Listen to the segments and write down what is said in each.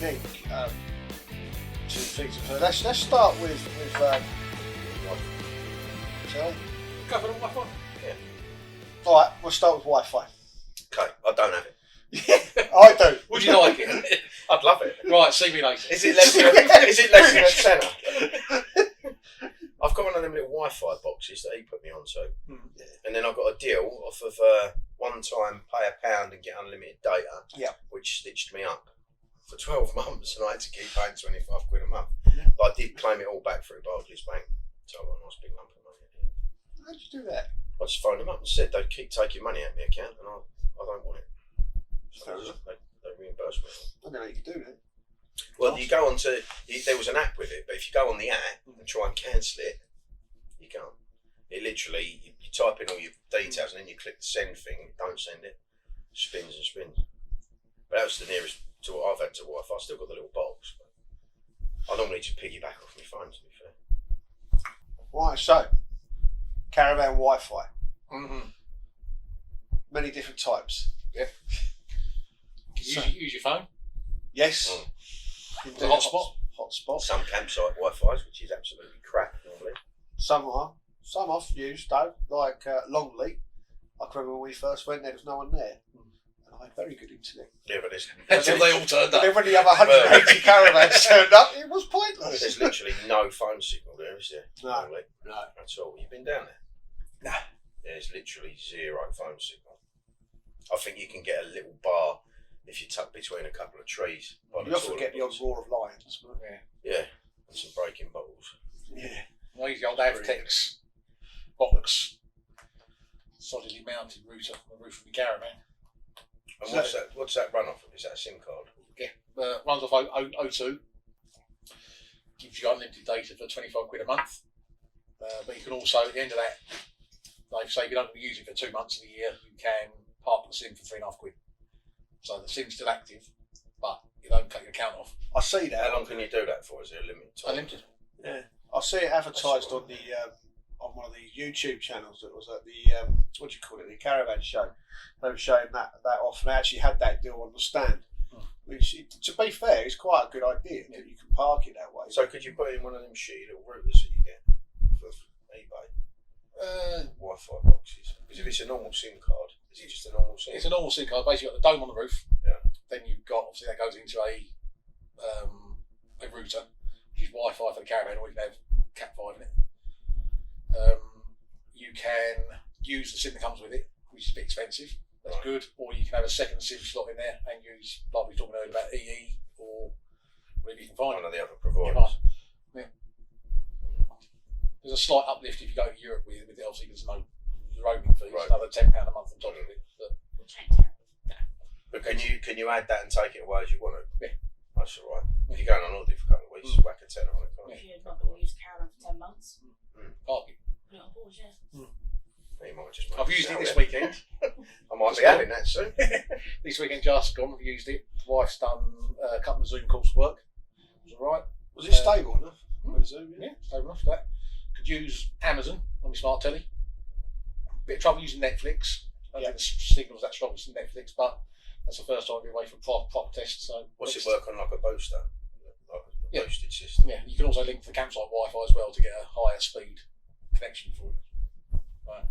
link to things. So let's start with shall we? Go for the Wi-Fi. Yeah. All right, we'll start with Wi-Fi. Okay, I don't have it. I do. Would you like it? I'd love it. Right, see me later. Is it less than a tenner? I've got one of them little Wi-Fi boxes that he put me onto, and then I got a deal off of one time pay £1 and get unlimited data, which stitched me up for 12 months, and I had to keep paying £25 a month. Yeah. But I did claim it all back through Barclays Bank, so I got a nice big lump of money at the end. How did you do that? I just phoned them up and said they keep taking money out of my account, and I don't want it. So they reimbursed me. I don't know how you can do that. Well, you go on to, there was an app with it, but if you go on the app and try and cancel it, you can't. It literally, you type in all your details and then you click the send thing, don't send it, spins and spins. But that was the nearest to what I've had to Wi-Fi. I've still got the little box, but I normally just piggyback off my phone, to be fair. Right, so Caravan Wi-Fi. Mm-hmm. Many different types. Yeah. So- Use your phone. Yes. Mm. You The do hotspot. Hotspot. Some campsite Wi-Fi's, which is absolutely crap normally. Some are. Some I've used though, like Longley. I can remember when we first went there was no one there. And I had very good internet. Yeah, but there's Until they all turned But up. then when the other 180 caravans turned up, it was pointless. there's literally no phone signal there, is there? No. Normally. No. At all. You've been down there? No. There's literally zero phone signal. I think you can get a little bar if you're tucked between a couple of trees. by the You often toilet get the odd box. roar of lions. But Yeah, and some breaking bottles. yeah. I use the old Avtex box, solidly mounted router on the roof of the Caravan. And So- what's that run off of? Is that a SIM card? Yeah, runs off O2. Gives you unlimited data for £25 a month. But you can also, at the end of that, like say if you don't use it for 2 months of the year, you can park the SIM for £3.5. So the SIM's still active, but you don't cut your account off. I see that. How long can you do that for? Is there a limit? time? Unlimited. Yeah. I see it advertised on the on one of these YouTube channels that was at the what do you call it, the Caravan show. They were showing that off, and they actually had that deal on the stand. Which, to be fair, is quite a good idea that you can park it that way. So could you put in one of them shitty little routers that you get for eBay? Wi-Fi boxes. Because if it's a normal SIM card, is it just a normal SIM? It's a normal SIM card. Basically, you've got the dome on the roof. Yeah. Then you've got, obviously, that goes into a router, which is Wi-Fi for the Caravan, or you can have Cat5 in it. You can use the SIM that comes with it, which is a bit expensive. That's Right. good. Or you can have a second SIM slot in there and use, like we were talking earlier about EE or whatever you can find. One of the other You providers. can't. Yeah. There's a slight uplift if you go to Europe with it. Obviously, there's no roaming fees. Right. Another £10 a month on top of it. But can you add that and take it away as you want it? Yeah. That's all right. If you're going on holiday for a couple of weeks, whack a tenner on it, can't If you're not going to use Caravan for 10 months, Can't you? put it on pause, yeah. you? You might just make I've it used it sell this weekend. I might be having that soon. This weekend just gone, I've used it. Wife's done a couple of Zoom calls for work. It was alright. Was it stable enough? With Zoom, Yeah, stable enough for that. Could use Amazon on my smart telly. Bit of trouble using Netflix. I don't think the signal's that strong as Netflix, but that's the first time I've been away for proper tests. So What's it work on like a booster? Like a Yeah. boosted system? Yeah, you can also link to the campsite Wi-Fi as well to get a higher speed connection for it. Right.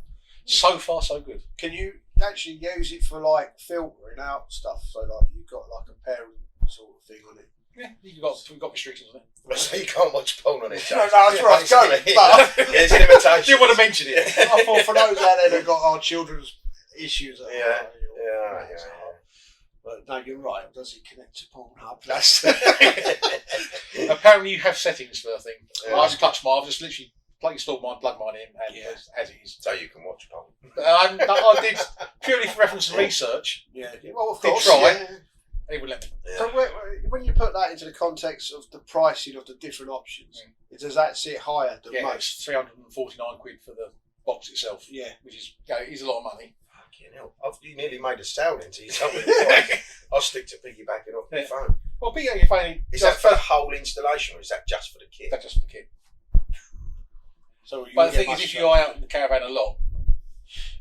So far, so good. Can you actually use it for like filtering out stuff? So like you've got like a parent sort of thing on it. Yeah, we've got restrictions on it. So you can't watch porn on it. No, that's where I was going. But There's limitations. Didn't want to mention it. I thought for those out there that got our children's issues. Yeah. But no, you're right. Does it connect to Pornhub? That's Apparently, you have settings for the thing. Yeah. I haven't touched mine. I've just literally installed mine, plugged mine in, and Yeah. as it is. So you can watch porn. I did purely for reference and research. yeah. Well, of Did course. try. Yeah. It would let me. Yeah. So when you put that into the context of the pricing of the different options, does that sit higher than Yeah, most? it's £349 for the box itself, Yeah. which is it is a lot of money. Fucking hell. You nearly made a sale into you told me the price. I'll stick to piggybacking off my Yeah. phone. Well, big your phone. Is that for the whole installation or is that just for the kit? That's just for the kit. So you But the get thing is, much if you are out in the Caravan a lot,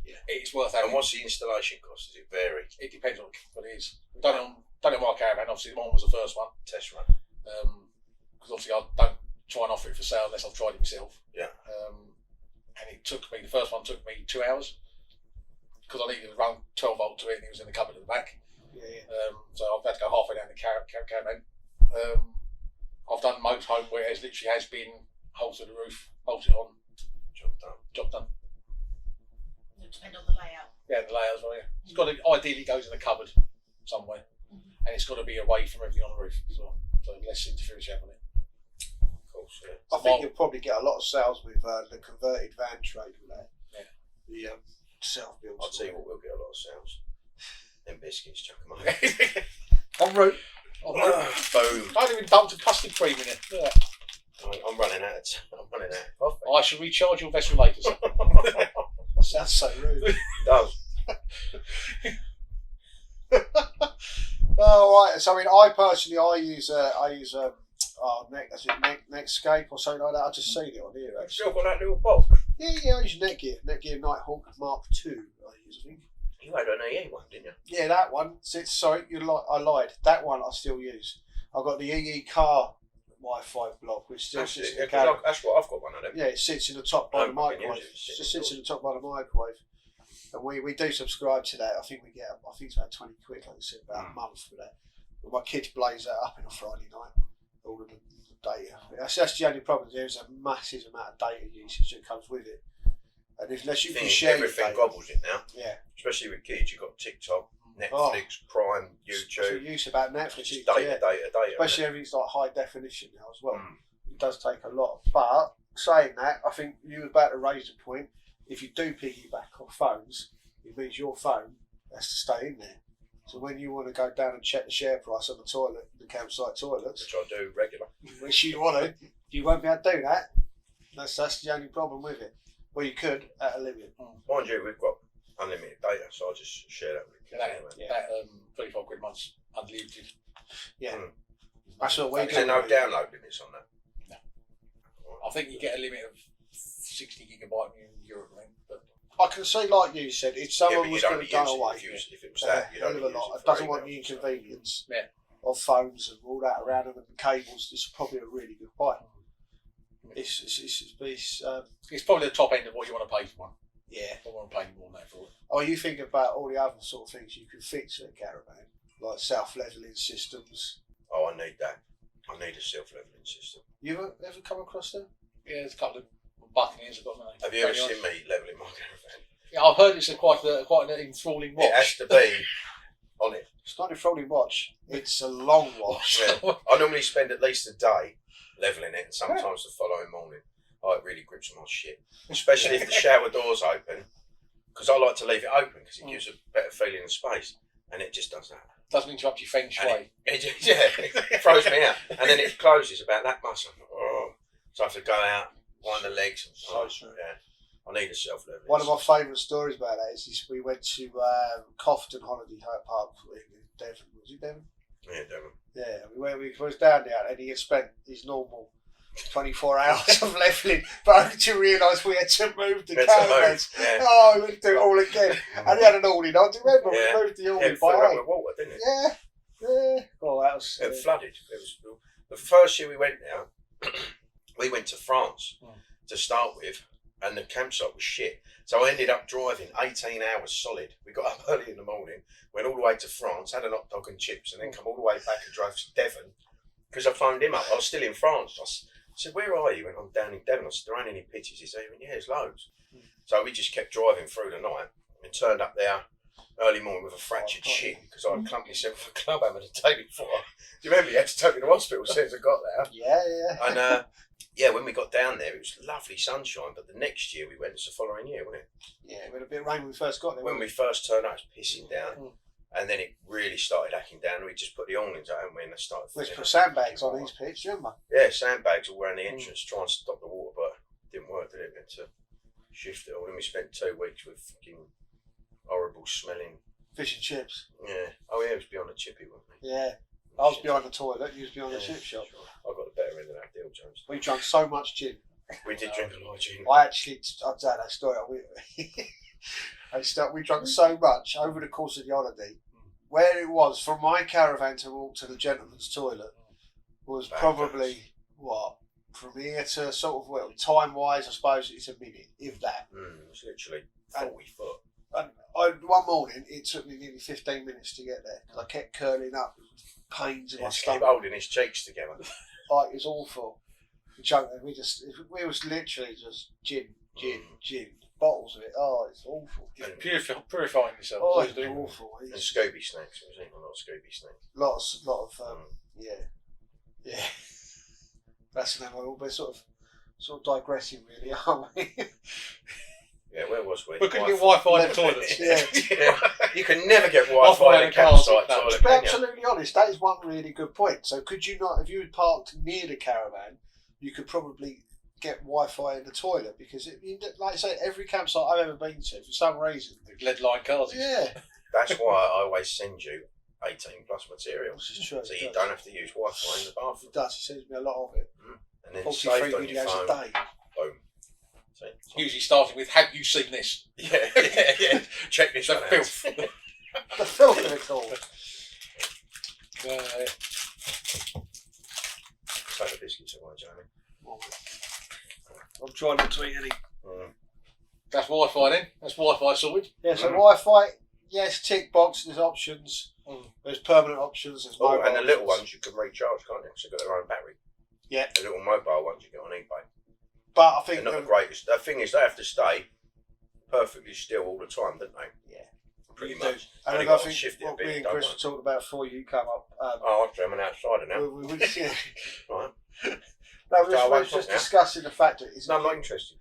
Yeah. it's worth having. And what's the installation cost? Does it vary? It depends on what it is. We've done it on done it on my Caravan. Obviously, mine was the first one. Test run. Because obviously I don't try and offer it for sale unless I've tried it myself. Yeah. And it took me, the first one took me 2 hours because I needed to run 12 volt to it and it was in the cupboard at the back. Yeah. So I've had to go halfway down the Caravan. I've done motorhome where it literally has been holes to the roof, bolted on, job done. It depends on the layout. Yeah, the layout as well. Yeah. It's got to ideally goes in the cupboard somewhere, and it's got to be away from everything on the roof as well, so less interference you have on it. Of course, yeah. I think you'll probably get a lot of sales with the converted van trade with that. Yeah. The self-built. I'll tell you what, we'll get a lot of sales. Them biscuits, chuck them over. En route. Boom. I haven't even dumped a custard cream in it. Yeah. I'm running out of coffee. I shall recharge your vessel later. Sir. That sounds so rude. It does. Oh, right. So I mean, I personally, I use Netscape or something like that. I just seen it on here You've actually. still got that little box. Yeah, I use Netgear Nighthawk Mark II. I use, I think. You had an EE one, didn't you? Yeah, that one. Sorry, I lied. That one I still use. I've got the EE car Wi-Fi block, which still sits in the caravan. That's what I've got one of them. Yeah, it sits in the top by the fucking microwave. use it. It just sits in the top by the microwave. And we do subscribe to that. I think it's about 20 quid, like I said, about a month for that. But my kids blaze that up in a Friday night. All of the data. That's the only problem. There's a massive amount of data usage that comes with it. And unless you can share everything data, gobbles it now. yeah. Especially with kids, you've got TikTok, Netflix, Prime, So YouTube. use about Netflix, It's yeah. data. Especially everything's like high definition now as well. It does take a lot. But saying that, I think you were about to raise the point. If you do piggyback on phones, it means your phone has to stay in there. So when you want to go down and check the share price on the toilet, the campsite toilets, Which I do regular. which you want to, you won't be able to do that. That's the only problem with it. Well, you could at a limit. Mind you, we've got unlimited data, so I just share that with kids. Anyway. That 25 quid a month's unlimited. Yeah. That's what we Is there do. no download limits on that? I think you get a limit of 60 gigabyte in Europe, I think, but I can see, like you said, if someone was going to go away, if it was that, you'd hell only of a use lot. it It for doesn't want the email, so- inconvenience Yeah. of phones and all that around them and cables. It's probably a really good buy. it's probably the top end of what you want to pay for one. Yeah. I don't want to pay more than that for it. Oh, you think about all the other sort of things you can fix in a caravan, like self-leveling systems. Oh, I need that. I need a self-leveling system. You ever come across them? Yeah, there's a couple of Buccaneers I've got. haven't they? Have you ever Very seen nice. me levelling my caravan? Yeah, I've heard it's quite an enthralling watch. It has to be on it. It's not a frowning watch. It's a long watch. Yeah. I normally spend at least a day levelling it, and sometimes the following morning. Oh, it really grips my shit. Especially if the shower door's open, because I like to leave it open because it gives a better feeling of space, and it just does that. Doesn't interrupt your feng shui. It throws me out, and then it closes about that much. Oh, so I have to go out, wind the legs. So true. Yeah, I need a self-leveling. One of my favourite stories about that is we went to Cofton Holiday Park in Devon. Was it Devon? Yeah, Devon. Yeah, we was down there and he had spent his normal 24 hours of levelling, but only to realise we had to move the caravans. Yeah. Oh, we had to do it all again. And he had an awning on. Do you remember? Yeah. We moved the awning It filled up by with water, didn't it? Yeah. Oh, that was. It flooded. It was the first year we went there. We went to France to start with, and the campsite was shit. So I ended up driving 18 hours solid. We got up early in the morning, went all the way to France, had an hot dog and chips, and then come all the way back and drove to Devon because I phoned him up. I was still in France. I said, "Where are you?" He went, "I'm down in Devon." I said, "There ain't any pictures." He said, "Yeah, there's loads." So we just kept driving through the night and turned up there early morning with a fractured shin because I had clumped myself with a club hammer the day before. Do you remember? You had to take me to the hospital as soon as I got there. Yeah. And yeah, when we got down there, it was lovely sunshine. But the next year we went, it's the following year, wasn't it? Yeah, we had a bit of rain when we first got there. When we first turned up, it was pissing down. And then it really started hacking down. And we just put the awnings out and we started Let's filling put up. sandbags on these pits, remember? Yeah, sandbags all around the entrance, trying to stop the water, but it didn't work, did it? We had to shift it all. And we spent 2 weeks with fucking horrible smelling. Fish and chips. Yeah. Oh, yeah, it was beyond the chippy, wasn't it? Yeah. I was behind the toilet, you was behind the Yeah, chip shop. sure. I got the better end of that deal, James. We drank so much gin. We did drink a lot of gin. I'll tell that story. We drank so much over the course of the holiday. where it was from my caravan to walk to the gentleman's toilet was probably what from here to sort of well time wise I suppose it's a minute if that. It's literally 40 foot. And one morning it took me nearly 15 minutes to get there because I kept curling up with pains in my Keep stomach. holding his cheeks together. Like it was awful. We was literally just gin, bottles of it. Oh, it's awful. Purifying yourself. Oh, That's it's what you're doing. awful. And Scooby snacks. I was eating a lot of Scooby snacks. Lot of yeah. That's another. We're sort of digressing, really, aren't we? Yeah, where was we? We couldn't get Wi-Fi in the toilets. Yeah. You can never get Wi-Fi in a campsite toilet. To be absolutely honest, that is one really good point. So could you not, if you had parked near the caravan, you could probably get Wi-Fi in the toilet because, like I say, every campsite I've ever been to, for some reason, Lead line cars. yeah, That's why I always send you 18 plus materials. this is true. So you don't have to use Wi-Fi in the bathroom. It does. It sends me a lot of it. And then 43 saved on your videos phone. a day. Boom. See? Usually starting with, have you seen this? Yeah. Check this The one out. filth. The filth of it all. Take the biscuits away, Jamie. I'm trying not to eat any. That's Wi-Fi then. That's Wi-Fi sorted. Yeah, so Wi-Fi, yes, tick box, there's options. There's permanent options, there's Oh, mobile and the little options. ones you can recharge, can't you? Because they've got their own battery. Yeah. The little mobile ones you get on eBay. But I They're think not the greatest. The thing is, they have to stay perfectly still all the time, don't they? Yeah. Pretty You much. do. And Only I got to think shift it a what bit, me and don't Chris I? were talking about before you come up. Oh, I'm an outsider now. Yeah. Right. No, we So I were won't just talk now. discussing the fact that it's No, I'm not interested.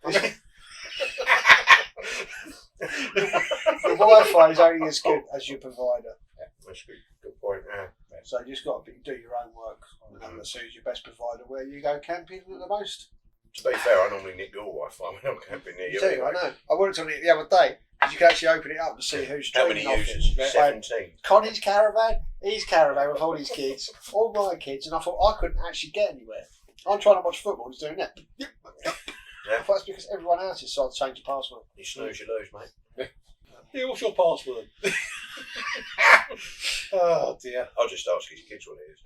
the Wi-Fi is only as good as your provider. That's a good point. Yeah. So you just got to do your own work and choose your best provider where you go camping the most. To be fair, I normally nick your Wi-Fi when I'm camping near you. I Anyway. know. I worked on it the other day because you can actually open it up and see who's How many streaming off it. users? 17. Connie's caravan, his caravan with all his kids, all my kids, and I thought I couldn't actually get anywhere. I'm trying to watch football, he's doing that. Yeah. I thought it's because everyone else has started to change the password. You snooze, you lose, mate. Yeah, what's your password? Oh dear. I'll just ask his kids what it is.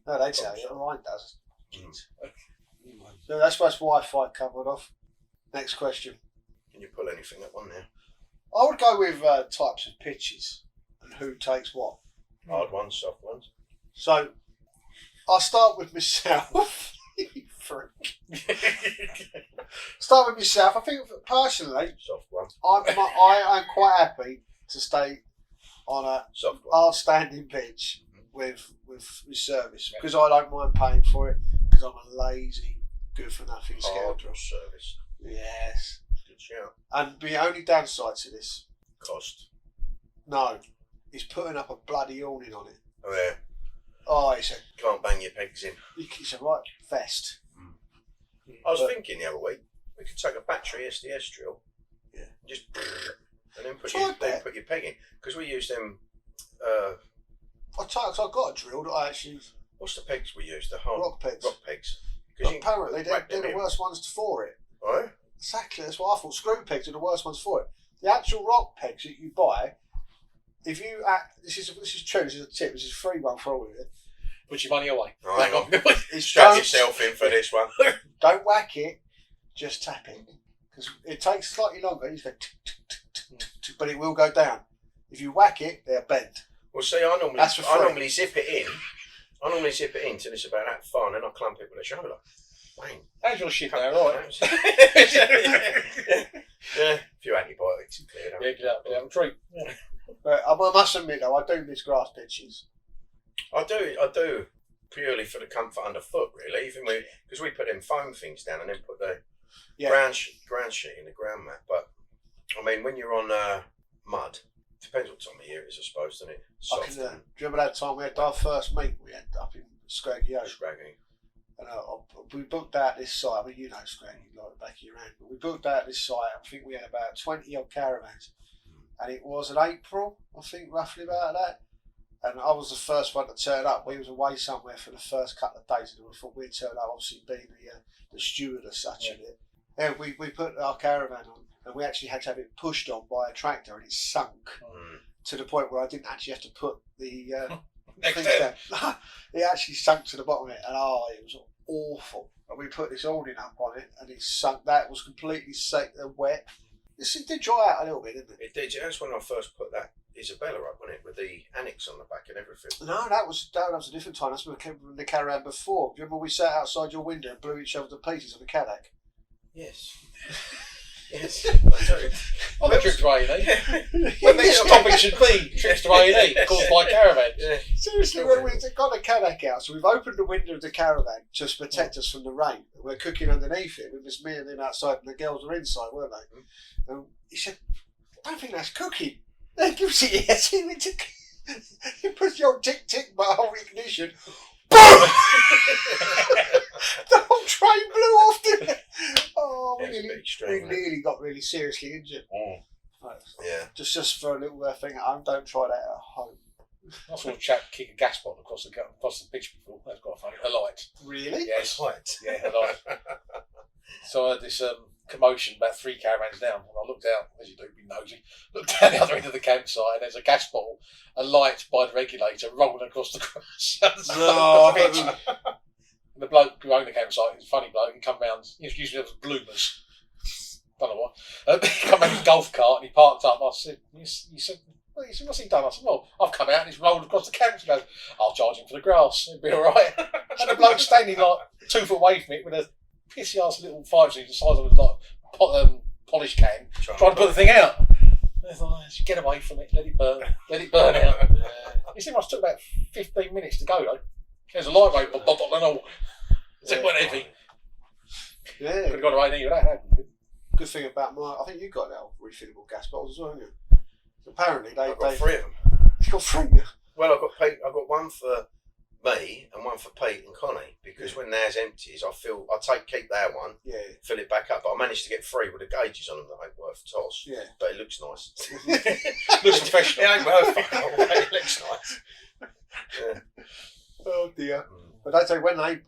No, they tell you, mine does. Mm. So that's Wi-Fi covered off. Next question. Can you pull anything up on there? I would go with types of pitches and who takes what. Hard ones, soft ones. So I'll start with myself. You freak. Start with myself. I think personally, Soft one. I'm quite happy to stay on a Soft one. hard standing pitch with service because I don't mind paying for it because I'm a lazy, good for nothing Hard scoundrel. service. Yes. Good shout. And the only downside to this, Cost. is putting up a bloody awning on it. Oh yeah. Oh, it's Can't bang your pegs in. a right vest. I was thinking the other week, we could take a battery SDS drill. Yeah. Just and then Tried that. put your peg in. Because we use them I've got a drill that I actually what's the pegs we use? The hard rock pegs. rock pegs. But Because apparently they're whack them the in. worst ones for it. Right? Exactly, that's what I thought. Screw pegs are the worst ones for it. The actual rock pegs that you buy, if you this is true. This is a tip. This is a free one for all of you. Put your money away. Right, Hang on. It's Strap yourself in for this one. Don't whack it. Just tap it because it takes slightly longer. You go, tick, tick, tick, tick, tick, tick, but it will go down. If you whack it, they're bent. Well, see, I That's for free. normally zip it in. I normally zip it in till it's about that far, and then I clamp it with a shoulder. Bang. How's your shit now, right? Yeah. A few antibiotics and cleared up. Yeah, get out of treat. But I must admit though, I do miss grass pitches. I do purely for the comfort underfoot, really. Even because we put them foam things down and then put the ground sheet in the ground mat. But I mean, when you're on mud, depends what time of year it is, I suppose, doesn't it? Soft Do you remember that time we had our first meet? We had up in Scraggy and Oak. scraggy. And we booked out this site. I mean, you know Scraggy like the back of your hand. But we booked out this site. I think we had about 20 odd caravans, and it was in April. I think roughly about that. And I was the first one to turn up. We was away somewhere for the first couple of days, and we thought we'd turn up. Obviously, being the steward as such of it. Yeah, we put our caravan on, and we actually had to have it pushed on by a tractor, and it sunk. to the point where I didn't actually have to put the Next things step. down. It actually sunk to the bottom of it, and it was awful. And we put this awning up on it, and it sunk. That was completely soaked and wet. It did dry out a little bit, didn't it? It did. That's when I first put that Isabella up, wasn't it, with the annex on the back and everything. No, that was a different time. That's when we came from the Caravan before. Do you remember we sat outside your window and blew each other to pieces on the Cadillac? Yes. Yes, I do. On the trip to A&E. Yeah. When the next topic should be trips to A&E, caused by caravans. Yeah. Seriously, when we've got the Cadillac out, so we've opened the window of the Caravan just to protect us from the rain. We're cooking underneath it. It was me and him outside, and the girls were inside, weren't they? And he said, "I don't think that's cooking." He gives it yes. He puts the old tick tick by whole ignition. Boom! The whole train blew off. Didn't it? Oh, Yeah, it's a bit extreme, we nearly got really seriously injured. Mm. Right. Yeah. Just for a little thing at home. Don't try that at home. I saw a chap kick a gas bottle across the pitch before. That's quite funny. A light. Really? Yes. Right. Yeah, a light. So I had this commotion about 3 caravans down, and I looked out, as you do, be nosy, looked down the other end of the campsite, and there's a gas bottle, a light by the regulator rolling across the grass. No, The pitch. And the bloke who owned the campsite, he's a funny bloke, he come round, he usually has bloomers. Don't know why. He come round his golf cart and he parked up. I said, you said, what's he done? I said, well, I've come out and he's rolled across the campsite. He goes, I'll charge him for the grass. It'll be all right. And the bloke's standing like 2 foot away from it with a pissy ass little 5-seater the size of a polish can, trying to put the thing out. I thought, get away from it, let it burn out. It seemed like it took about 15 minutes to go though. There's a light weight, and all. It went heavy. Yeah. Could have gone away with that, hadn't you? Good thing about I think you got that refillable gas bottles as well, haven't you? Apparently I've got 3 of them. You got 3. Well, I've got one for me and one for Pete and Connie, because when theirs empties, I keep their one, fill it back up. But I managed to get 3 with the gauges on them that ain't worth a toss. Yeah. But it looks nice. Looks professional. It ain't worth fucking all, but it looks nice. Yeah. Oh dear. But they say when they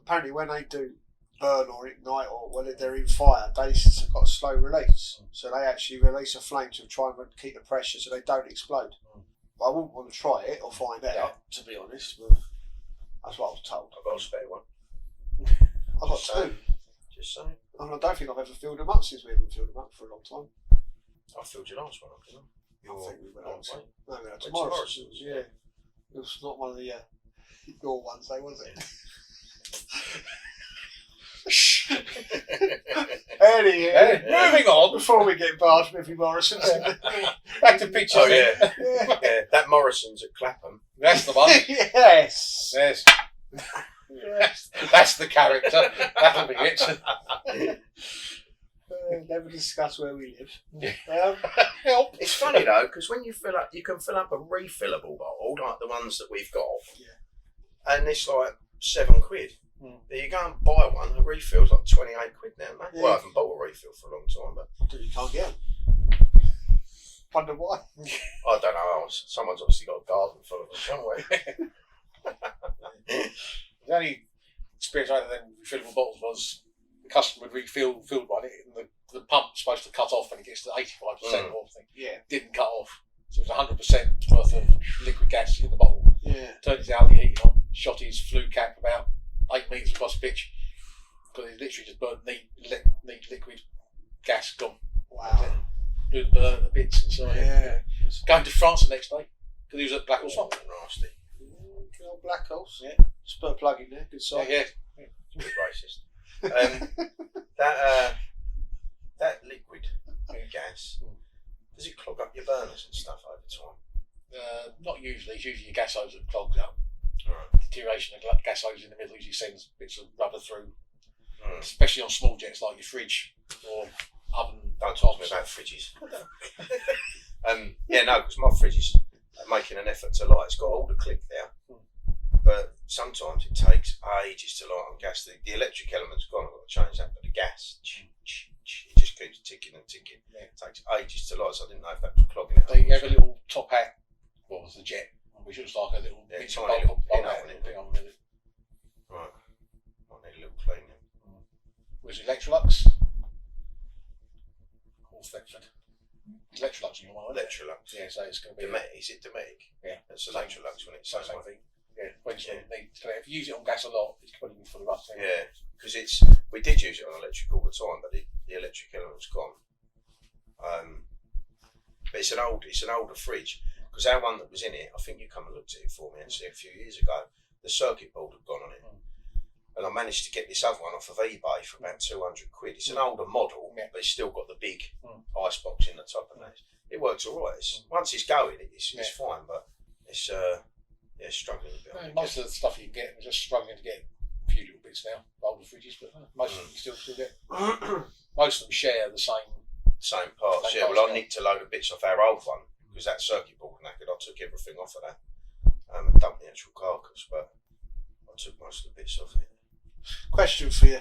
do burn or ignite or when they're in fire, they've got a slow release. So they actually release a flame to try and keep the pressure so they don't explode. But I wouldn't want to try it or find out, to be honest. But that's what I was told. I've got a spare one. I've got 2. Just saying. And I don't think I've ever filled them up since we haven't filled them up for a long time. I filled your last one up, didn't I? I think we went out to, wait. no, we went out to Went to Morrison's. Morrison's, Yeah. It was not one of the your ones, though, was it? Anyway, Moving on. before we get past Miffy Morrison's. Back to pictures. Oh yeah. Yeah. Yeah, that Morrison's at Clapham. That's the one. Yes. Yes. That's the character. That'll be it. Never discuss where we live. Help. It's funny though, because when you can fill up a refillable bottle like the ones that we've got, and it's like £7. There you go and buy one. A refill's like 28 quid now, mate. Yeah. Well, I haven't bought a refill for a long time, but You can't get them. Wonder why. I don't know. Someone's obviously got a garden full of them somewhere. The only experience I had then with refillable bottles was the customer would filled one, and the pump's supposed to cut off when it gets to 85% or something. Yeah. Didn't cut off. So it was 100% worth of liquid gas in the bottle. Yeah. Turned his alley heating on, shot his flue cap about 8 metres across the pitch. Because it literally just burned neat liquid gas gone. Wow. Blew the burn the bits inside. Yeah. Going to France the next day because he was at Blackwell Swamp. Nasty. Good old Black Holes. Yeah. Just put a plug in there. Good side. Yeah. It's a bit racist. That liquid gas, does it clog up your burners and stuff over time? Not usually. It's usually your gas hose that clogs up. Right. Deterioration of gas hose in the middle usually sends bits of rubber through, especially on small jets like your fridge or oven. Don't talk to me about fridges. Yeah, no, because my fridge is making an effort to light. It's got all the click there, but sometimes it takes ages to light on gas. The electric element's gone. I've got to change that, but the gas, it just keeps ticking and ticking. Yeah. It takes ages to light, so I didn't know if that was clogging it up. They have a little top hat. Well, it's a jet, which looks like a little Yeah, bit tiny of little bulb pin hat up in it. thing on with it. Right. Might need a little cleaning. Was it Electrolux? Or Thetford? Electrolux in your one, isn't it? Electrolux. Yeah, so it's going to be. Is it Dometic? Yeah. It's Electrolux when it's Same same thing. Yeah, when you need to, if you use it on gas a lot, it's probably be fully rusty. Yeah, because we did use it on electric all the time, but the electric element's gone. But it's an older fridge. Because our one that was in it, I think you come and looked at it for me actually a few years ago. The circuit board had gone on it, and I managed to get this other one off of eBay for about 200 quid. It's an older model, but it's still got the big ice box in the top of that. It works all right. Once it's going, it's fine, but it's struggling a bit. Yeah, most of the stuff you get, we're just struggling to get a few little bits now, older fridges, but most of them you still get. Most of them share the same parts. Same Well, parts, I nicked a load of bits off our old one because that circuit board knackered. I took everything off of that and dumped the actual carcass, but I took most of the bits off it. Question for you.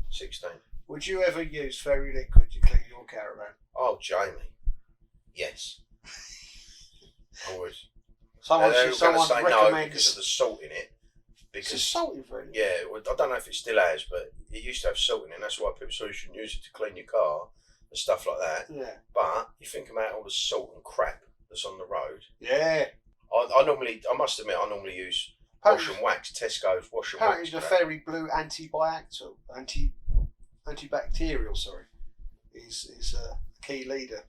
16. Would you ever use fairy liquid to clean your caravan? Oh, Jamie. Yes. I would. Someone They were going to say no recommends. because of the salt in it. It's a salty fairy. Yeah, well, I don't know if it still has, but it used to have salt in it, and that's why people say you shouldn't use it to clean your car and stuff like that. Yeah. But you think about all the salt and crap that's on the road. Yeah. I must admit, I normally use wash and wax, Tesco's wash and wax. Apparently, the fairy blue antibacterial, sorry, is a key leader.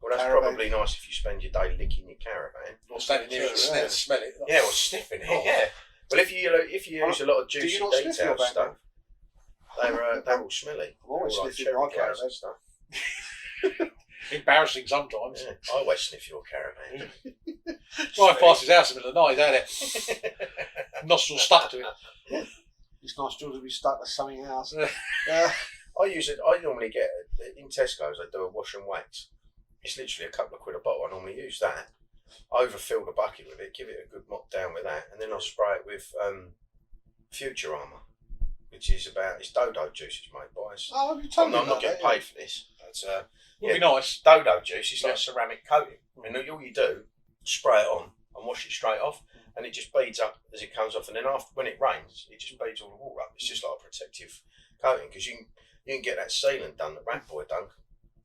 Well, that's Caravan. probably nice if you spend your day licking your caravan. or standing near it and smell it. Yeah, or sniffing it. Yeah. Well, if you use a lot of juicy not sniff your detail van, stuff, they're all smelly. I'm always They're all like sniffing cherry my pies caravan. and stuff. Embarrassing sometimes. Yeah. I always sniff your caravan. Drive past his house in the middle of the night, isn't it? Nostrils stuck to it. His nostrils will be stuck to something else. I normally get in Tesco's. I do a wash and wax. It's literally a couple of quid a bottle. I normally use that. Overfill the bucket with it, give it a good mop down with that, and then I'll spray it with Future Armour, which is it's dodo juice it's made by. Oh, you told I'm me not about getting that, paid for this. But, Would be nice. Dodo juice, it's like ceramic coating. I mean, all you do, spray it on and wash it straight off, and it just beads up as it comes off. And then when it rains, it just beads all the water up. It's just like a protective coating because you can get that sealant done. The Rat Boy done.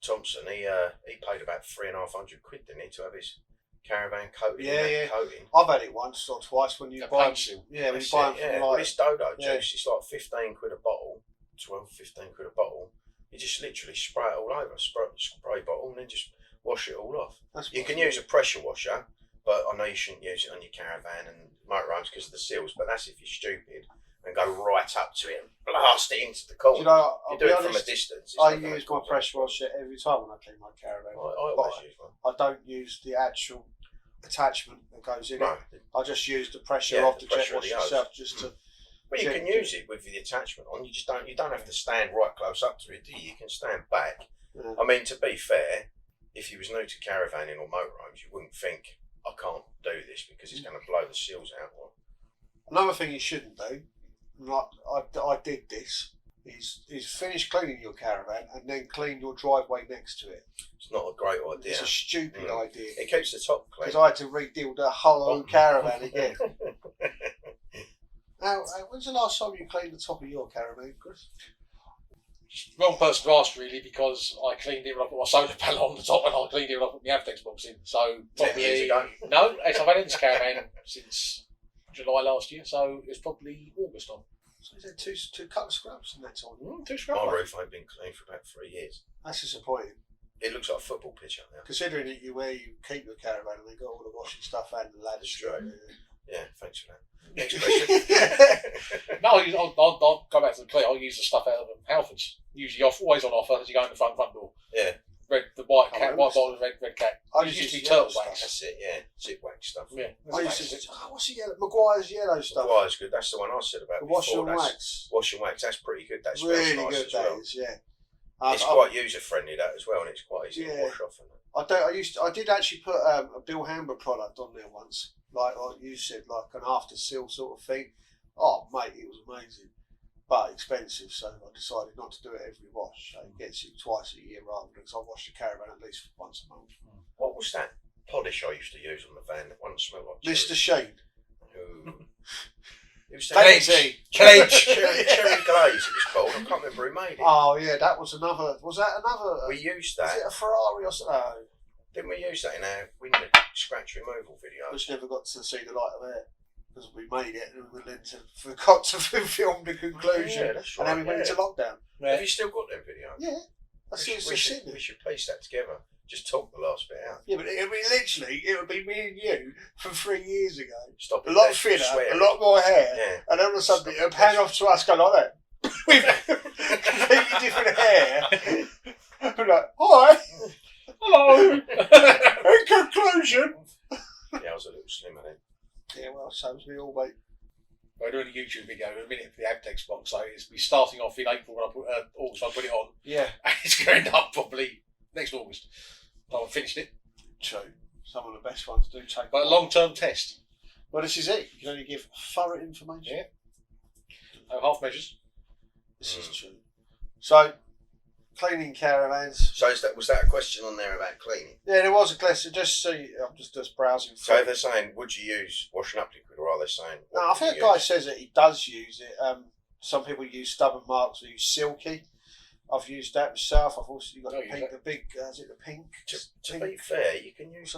Thompson, he paid about 3,500 quid, didn't he, to have his caravan coated in that coating. I've had it once or twice when you buy them. pencil. Yeah, when you buy them from Well, like. it's dodo juice. It's like 15 quid a bottle, 15 quid a bottle. You just literally spray it all over, spray bottle, and then just wash it all off. You can use a pressure washer, but I know you shouldn't use it on your caravan and motorhomes because of the seals, but that's if you're stupid and go right up to it and blast it into the corner. You know, you do it from a distance. I use my pressure washer every time when I clean my caravan. I always use one. I don't use the actual attachment that goes in No. it. I just use the pressure Yeah, of the the jet pressure of wash the hose. itself just to. Well, you can use it with the attachment on. You just don't. You don't have to stand right close up to it, do you? You can stand back. Yeah. I mean, to be fair, if you was new to caravanning or motorhomes, you wouldn't think I can't do this because it's going to blow the seals out. Another thing you shouldn't do, like I did this, is finish cleaning your caravan and then clean your driveway next to it. It's not a great idea. It's a stupid idea. It keeps the top clean. Because I had to redeal the whole caravan again. Now, when's the last time you cleaned the top of your caravan, Chris? Wrong person to ask really, because I cleaned it when I put my solar panel on the top, and I cleaned it when I put my Avtex box in. So 10 years ago. No, I've had in this caravan since July last year, so it's probably August on. So is there two couple of scrubs in that time? 2 scrub. My roof ain't been cleaned for about 3 years. That's disappointing. It looks like a football pitch up there. Considering that where you keep your caravan and they got all the washing stuff and the ladders. True. Yeah, thanks for that. Next question. No, I'll go back to the clear. I'll use the stuff out of them. Halfords, usually always on offer as you go in the front door. Yeah. The white cat, white bottle, red cat. I It used to be use turtle yellow wax. That's it, yeah. Zip wax stuff. Yeah. I used to, what's the yellow? Maguire's yellow stuff. Maguire's good. That's the one I said about The before. wash and That's wax. Wash and wax. That's pretty good. That smells Really nice good as well. that is, yeah. It's quite user friendly that as well, and it's quite easy to wash off. I did actually put a Bill Hamber product on there once, like you said, like an after seal sort of thing. Oh mate, it was amazing, but expensive. So I decided not to do it every wash. So it gets you twice a year rather than because I wash the caravan at least once a month. What was that polish I used to use on the van? That one smelled like Mr. cherry? Sheen. Ooh. It was Plenty. cherry glaze. It was called. I can't remember who made it. Oh yeah, that was another. Was that another? We used Was that. it a Ferrari or something? No, Didn't we use that in our window scratch removal video? which never got to see the light of it because we made it and we forgot to film the conclusion, Yeah, that's and right. then we went into lockdown. Have you still got that video? Yeah, that's we, it. should, we should piece that together. Just talk the last bit out. Yeah, but it would be me and you from 3 years ago. Stop A it, lot Dave, thinner, swearing. a lot more hair, Yeah. and then all of a sudden it would pan off to us, go like that. With completely different hair. We're like, hi. Hello. In conclusion. Yeah, I was a little slimmer then. Yeah, well, so was we all, mate. We're doing a YouTube video in a minute for the Abtex box, so it's be starting off in April when I put August when I put it on. Yeah. And it's going up probably next August. I haven't finished it. True. Some of the best ones do take. But a long-term test. Well, this is it. You can only give thorough information. Yeah. No half measures. This is true. So, cleaning caravans. So was that a question on there about cleaning? Yeah, there was a question. Just see, I'm just browsing. So if they're saying, would you use washing up liquid, or are they saying? No, I what think would the you guy use? says that he does use it. Some people use stubborn marks or use silky. I've used that myself. I've also got Oh, the use pink, that. the big. Is it the pink? To be fair, you can use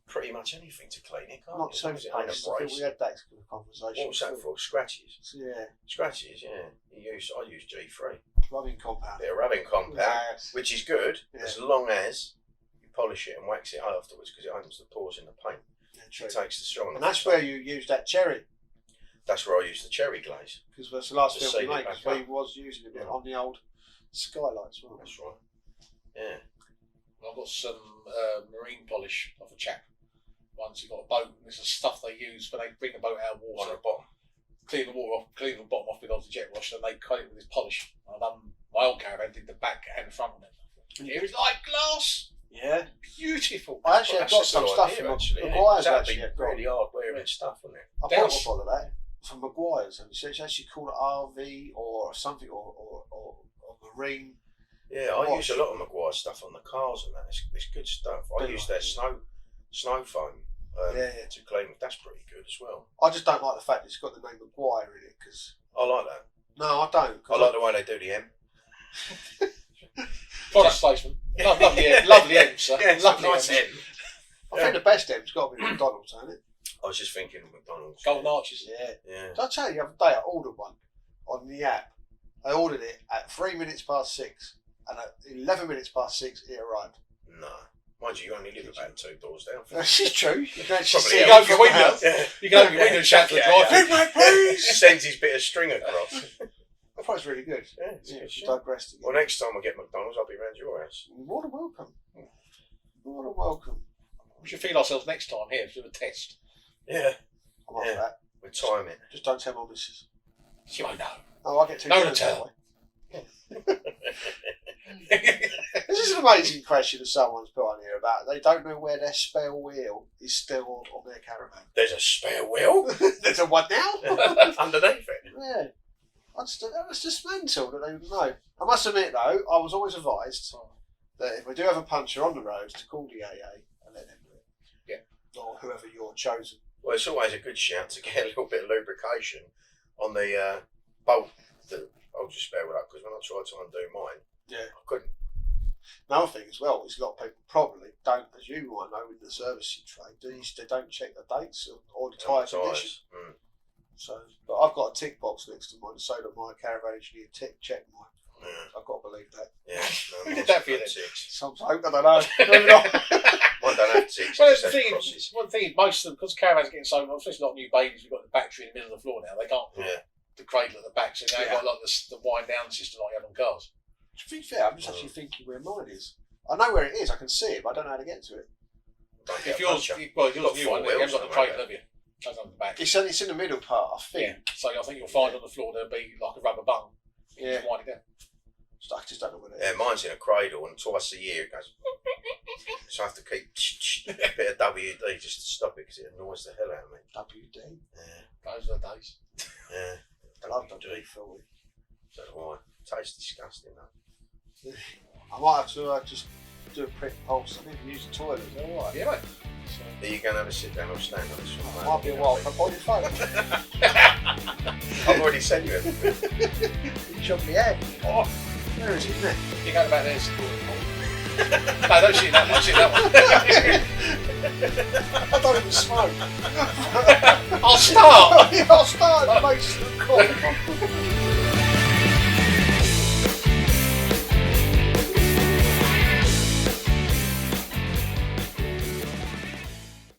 pretty much anything to clean it, can't Not you? As long as it ain't toothpaste. a I think brace. we had that conversation. What was that for? Scratches. So, yeah, Scratches, yeah. I use G3. rubbing compound. Bit of rubbing compound, Yes. which is good Yeah. as long as you polish it and wax it afterwards, because it opens the pores in the paint. Yeah, true. It takes the strong. And that's where you use that cherry, That's where I use the cherry glaze. because that's the last To film we seal it made. back Because we up. was using it Yeah. on the old skylights, weren't we? That's right. Yeah. I've got some marine polish off a chap. Once he got a boat, and it's the stuff they use when they bring the boat out of On water. the bottom. Clean the water off, clean the bottom off with the jet wash, and they coat it with this polish. I've done my old caravan, did the back and the front of it. It was like glass, Yeah. beautiful. I actually have That's got a some good stuff idea, from actually. Maguire's. That'd Actually, be really hard wearing stuff, wouldn't it? I bought That's- a bottle of that from Maguire's, and it's actually called RV or something or marine. Yeah, I Wash. use a lot of Maguire stuff on the cars and that. It's good stuff. I Do use I? their snow foam Yeah. to clean with. That's pretty good as well. I just don't like the fact it's got the name Maguire in it because I like that. no, I don't. 'Cause I like the way they do the M. Product placement. Lovely end, lovely end, sir. Lovely nice end. M. I think the best M's got to be McDonald's, hasn't it? I was just thinking of McDonald's. Golden arches. Yeah. Yeah. Did I tell you the other day I ordered one on the app? I ordered it at 3 minutes past 6, and at 11 minutes past 6 it arrived. No. Mind you, you only live about 2 doors down. This is true. You can actually Probably see You it go from for the window. house. Yeah. You can open your window and shout to the Yeah, driver. yeah. Big Mac, please! Sends his bit of string across. I thought it's really good. Yeah, it's Yeah, good she shit. digressed again. Well, next time I get McDonald's, I'll be round your house. More than welcome. More than welcome. We should feel ourselves next time here to do a test. Yeah. I'm up Yeah. for that. We'll time it. Just don't tell my missus. You won't know. Oh, I get too No jealous to tell. that way. This is an amazing question that someone's put on here about they don't know where their spare wheel is stored on their caravan. There's a spare wheel There's a what now? underneath it. Yeah. That's just mental that they would know. I must admit though, I was always advised that if we do have a puncture on the road to call the AA and let them do it. Yeah. Or whoever you're chosen. Well, it's always a good shout to get a little bit of lubrication on the bolt that I'll just spare it up, because when I tried to undo mine, Yeah. I couldn't. Another thing as well is a lot of people probably don't, as you might know in the servicing trade, they don't check the dates or the tyre condition. Mm. So, but I've got a tick box next to mine, so that my caravan engineer check mine. Yeah. I've got to believe that. Yeah. Who did that for you then? Ticks. Sometimes I don't know. Maybe not. Mine don't have ticks. Well, Just the have thing, crosses. one thing is, most of them, because caravans are getting so, especially not new babies, we've got the battery in the middle of the floor now. They can't put Yeah. the cradle at the back, so now you've Yeah. got like the wind down system like you have on cars. To be fair, I'm just actually thinking where mine is. I know where it is. I can see it, but I don't know how to get to it. Don't If get a yours, puncture. well, yours Got new four one, you haven't got the wheels, cradle, though, have you? That's on the back. It's in the middle part, I think. Yeah. So I think you'll find on the floor there'll be like a rubber bung. You Yeah. just wind it down. I just don't know where it is. Yeah, mine's in a cradle, and twice a year it goes. So I have to keep a bit of WD just to stop it, because it annoys the hell out of me. WD. Yeah, Those are the days. yeah. I love WD. WD filthy. So do I. Tastes disgusting though. I might have to just do a prick pulse. I need to use the toilet. Is that alright? Yeah, mate. Are you going to have a sit down or stand on this one? Might be a while. Can I borrow your phone? I've already sent you everything. You shot me head. Oh, Where is it, Nick? you go back there. No, don't shoot that one. Shoot that one. I don't even smoke. I'll start. I'll start. It makes it look cool.